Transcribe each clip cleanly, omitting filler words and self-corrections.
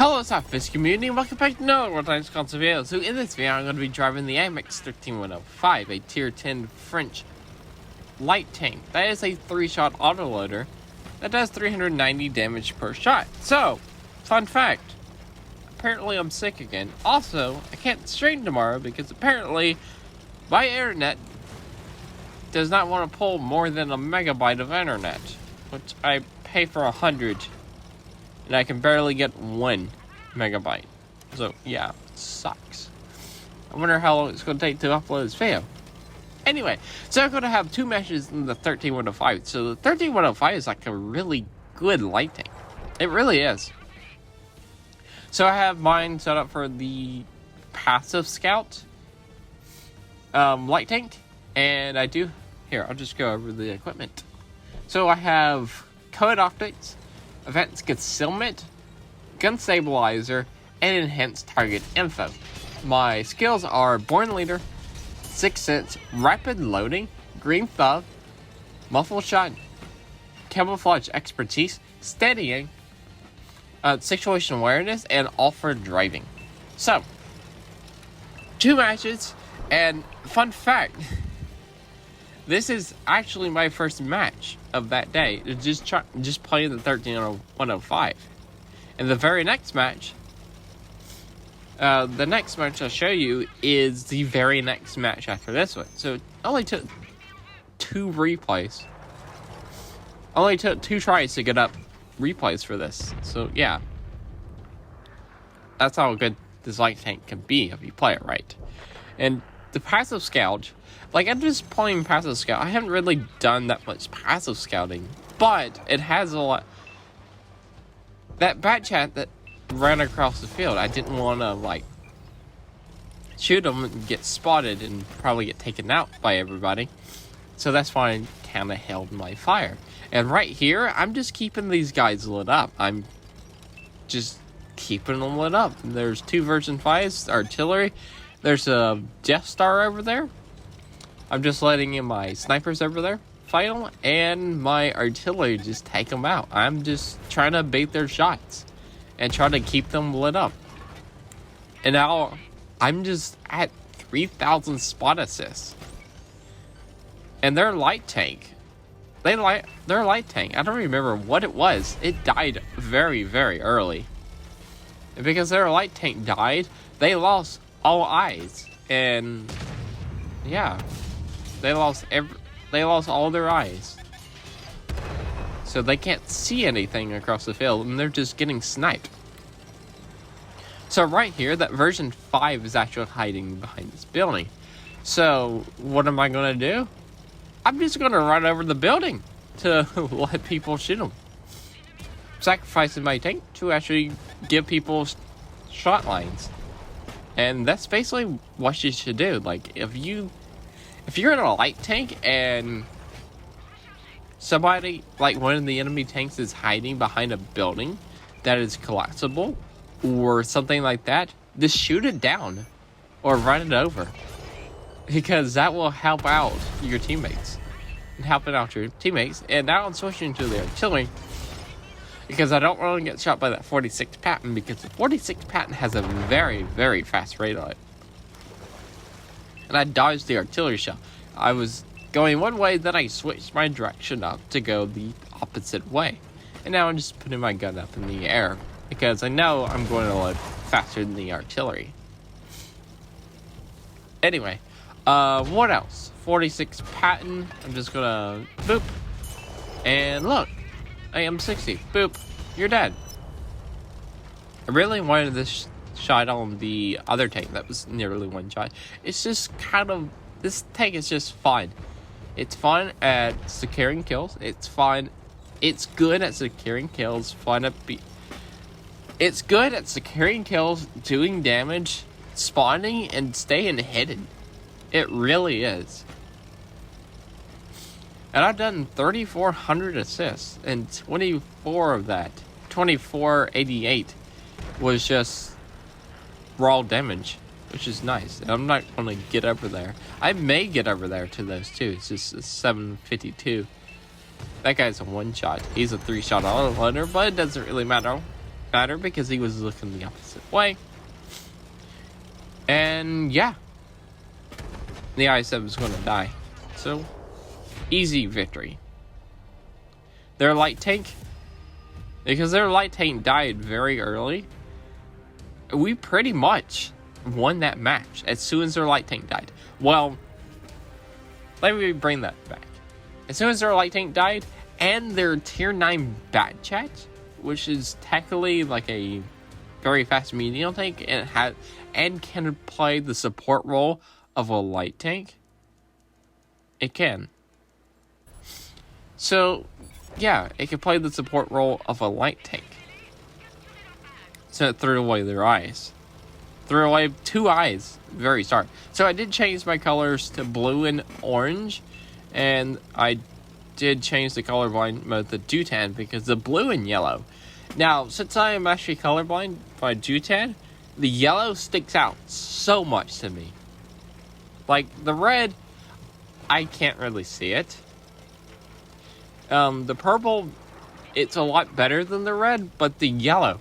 Hello SLAPAFISH community, and welcome back to another World Console video. So in this video, I'm going to be driving the AMX 13105, a tier 10 French light tank. That is a 3-shot autoloader that does 390 damage per shot. So, fun fact, apparently I'm sick again. Also, I can't stream tomorrow because apparently my internet does not want to pull more than a megabyte of internet, which I pay for 100. And I can barely get 1 megabyte. So, yeah, it sucks. I wonder how long it's going to take to upload this video. Anyway, so I'm going to have 2 matches in the 13105. So, the 13105 is like a really good light tank. It really is. So, I have mine set up for the passive scout light tank. And I do... Here, I'll just go over the equipment. So, I have code optics, advanced concealment, gun stabilizer, and enhanced target info. My skills are Born Leader, Sixth Sense, Rapid Loading, Green Thumb, Muffle Shot, Camouflage Expertise, Steadying, Situation Awareness, and Off-Road Driving. So, 2 matches, and fun fact, this is actually my first match of that day. Just playing the 13105. And the very next match, the next match I'll show you is the very next match after this one. So it only took 2 replays. Only took 2 tries to get up replays for this. So yeah, that's how good this light tank can be if you play it right. And the passive scout, like, I'm just playing passive scout. I haven't really done that much passive scouting, but it has a lot. That bat chat that ran across the field, I didn't want to, like, shoot him and get spotted and probably get taken out by everybody. So that's why I kind of held my fire. And right here, I'm just keeping these guys lit up. I'm just keeping them lit up. There's 2 version 5s, artillery. There's a Death Star over there. I'm just letting in my snipers over there fight them, and my artillery just take them out. I'm just trying to bait their shots and try to keep them lit up. And now I'm just at 3,000 spot assists. And their light tank, their light tank, I don't remember what it was. It died very, very early. And because their light tank died, they lost all eyes. And yeah, they lost all their eyes. So they can't see anything across the field, and they're just getting sniped. So right here, that version 5 is actually hiding behind this building. So what am I going to do? I'm just going to run over the building to let people shoot them. Sacrificing my tank to actually give people shot lines. And that's basically what you should do. Like, if you're in a light tank and somebody, like one of the enemy tanks, is hiding behind a building that is collapsible or something like that, just shoot it down or run it over, because that will help out your teammates. And now I'm switching to the artillery because I don't want to get shot by that 46 Patton, because the 46 Patton has a very, very fast radar. And I dodged the artillery shell. I was going one way, then I switched my direction up to go the opposite way. And now I'm just putting my gun up in the air, because I know I'm going to load faster than the artillery. Anyway, what else? 46 Patton. I'm just gonna boop. And look, AM60. Boop. You're dead. I really wanted this shot on the other tank that was nearly 1 shot. It's just kind of, this tank is just fun. It's fun at securing kills. It's fun. It's good at securing kills. It's good at securing kills, doing damage, spawning, and staying hidden. It really is. And I've done 3,400 assists, and 24 of that, 2488, was just raw damage, which is nice. I'm not going to get over there. I may get over there to those too. It's just a 752. That guy's a 1-shot. He's a 3-shot autoloader, but it doesn't really matter. matter because he was looking the opposite way. And yeah, the I-7 is going to die. So, easy victory. Their light tank, because their light tank died very early, we pretty much won that match as soon as their light tank died. Well, let me bring that back. As soon as their light tank died, and their tier 9 bat chat, which is technically like a very fast medium tank, and can play the support role of a light tank, it can. So, yeah, it can play the support role of a light tank. So it threw away their eyes. Threw away 2 eyes very start. So I did change my colors to blue and orange, and I did change the colorblind mode to Jutan because the blue and yellow. Now, since I am actually colorblind by Jutan, the yellow sticks out so much to me. Like, the red, I can't really see it. The purple, it's a lot better than the red, but the yellow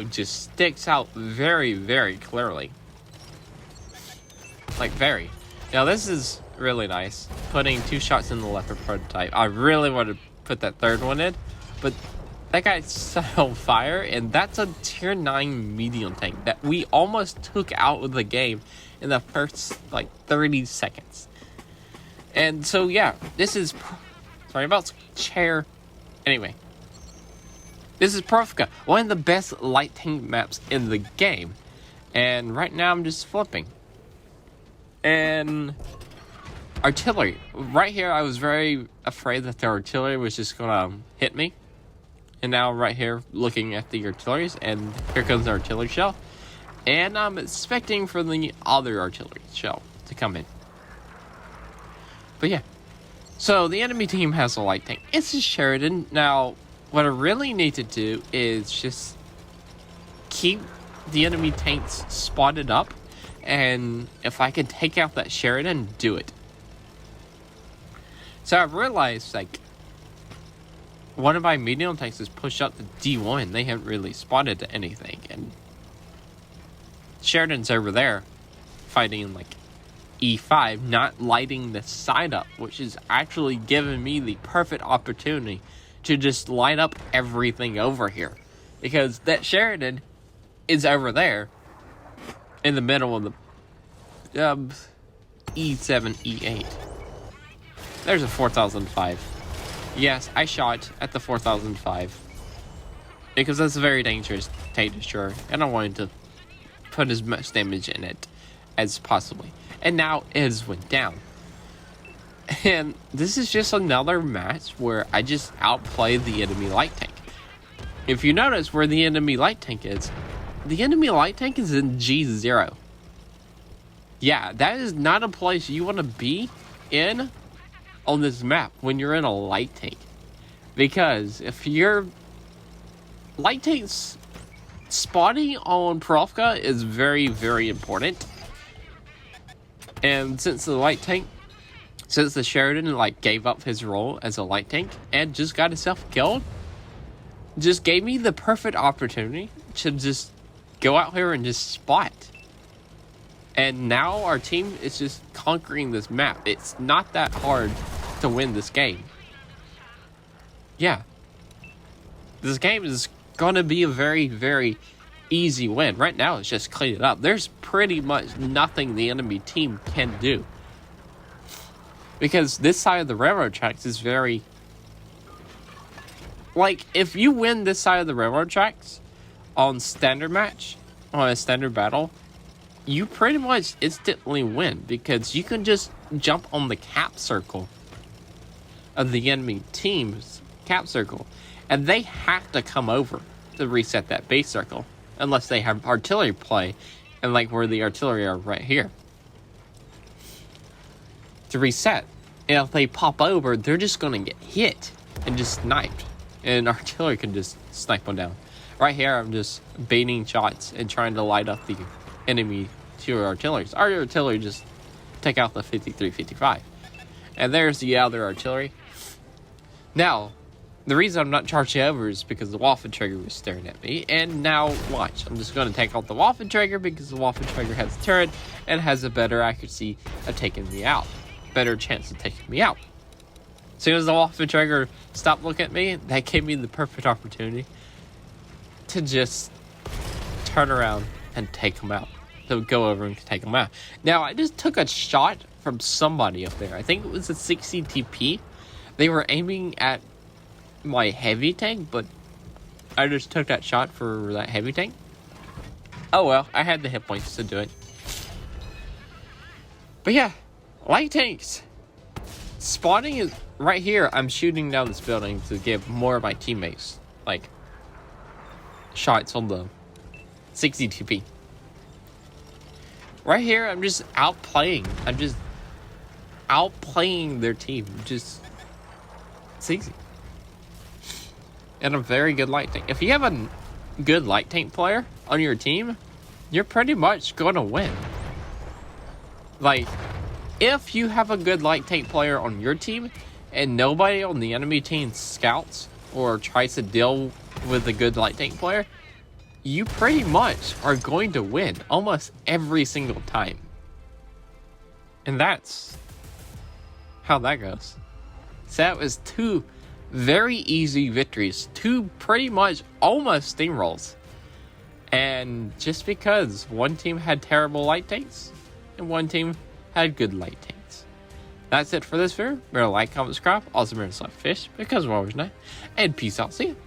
just sticks out very, very clearly. Like, very. Now, this is really nice, putting 2 shots in the leopard prototype. I really want to put that 3rd one in, but that guy's set on fire, and that's a tier 9 medium tank that we almost took out of the game in the first, like, 30 seconds. And so, yeah, this is... Sorry about chair. Anyway. This is Profka, one of the best light tank maps in the game. And right now I'm just flipping. And... artillery. Right here, I was very afraid that the artillery was just gonna hit me. And now right here, looking at the artilleries, and here comes the artillery shell. And I'm expecting for the other artillery shell to come in. But yeah. So the enemy team has a light tank. It's a Sheridan. Now, what I really need to do is just keep the enemy tanks spotted up. And if I can take out that Sheridan, do it. So I've realized, like, one of my medium tanks is pushed up to D1. They haven't really spotted anything. And Sheridan's over there fighting, like, E5, not lighting the side up, which is actually giving me the perfect opportunity to just light up everything over here. Because that Sheridan is over there in the middle of the E7, E8. There's a 4005. Yes, I shot at the 4005 because that's a very dangerous tank destroyer, and I wanted to put as much damage in it as possibly. And now it has went down. And this is just another match where I just outplayed the enemy light tank. If you notice where the enemy light tank is, the enemy light tank is in G0. Yeah, that is not a place you want to be in on this map when you're in a light tank. Because if you're... light tanks spotting on Profka is very, very important. And since the light tank... since the Sheridan, like, gave up his role as a light tank and just got himself killed, just gave me the perfect opportunity to just go out here and just spot. And now our team is just conquering this map. It's not that hard to win this game. Yeah. This game is gonna be a very, very easy win. Right now, it's just clean it up. There's pretty much nothing the enemy team can do. Because this side of the railroad tracks is very... like, if you win this side of the railroad tracks on standard match, on a standard battle, you pretty much instantly win. Because you can just jump on the cap circle of the enemy team's cap circle. And they have to come over to reset that base circle. Unless they have artillery play. And like where the artillery are right here. To reset. And if they pop over, they're just going to get hit and just sniped. And artillery can just snipe them down. Right here, I'm just baiting shots and trying to light up the enemy to artillery. Our artillery just take out the 53, 55. And there's the other artillery. Now, The reason I'm not charging over is because the waffle trigger was staring at me. And now, watch. I'm just going to take out the waffle trigger because the waffle trigger has a turret and has a better accuracy of taking me out. Better chance of taking me out. As soon as the waffle trigger stopped looking at me, that gave me the perfect opportunity to just turn around and take him out. To go over and take him out. Now, I just took a shot from somebody up there. I think it was a 60 TP. They were aiming at my heavy tank, but I just took that shot for that heavy tank. Oh well, I had the hit points to do it. But yeah, light tanks. Spawning is right here. I'm shooting down this building to give more of my teammates, like, shots on the 60 TP. Right here, I'm just outplaying. I'm just outplaying their team. It's easy. And a very good light tank. If you have a good light tank player on your team, you're pretty much going to win. Like, if you have a good light tank player on your team and nobody on the enemy team scouts or tries to deal with a good light tank player, you pretty much are going to win almost every single time. And that's how that goes. So that was 2 very easy victories. 2 pretty much almost steamrolls. And just because one team had terrible light tanks and one team had good light tanks. That's it for this video. Remember to like, comment, subscribe. Also remember to SLAPAFISH because we're always nice. And peace out. See ya.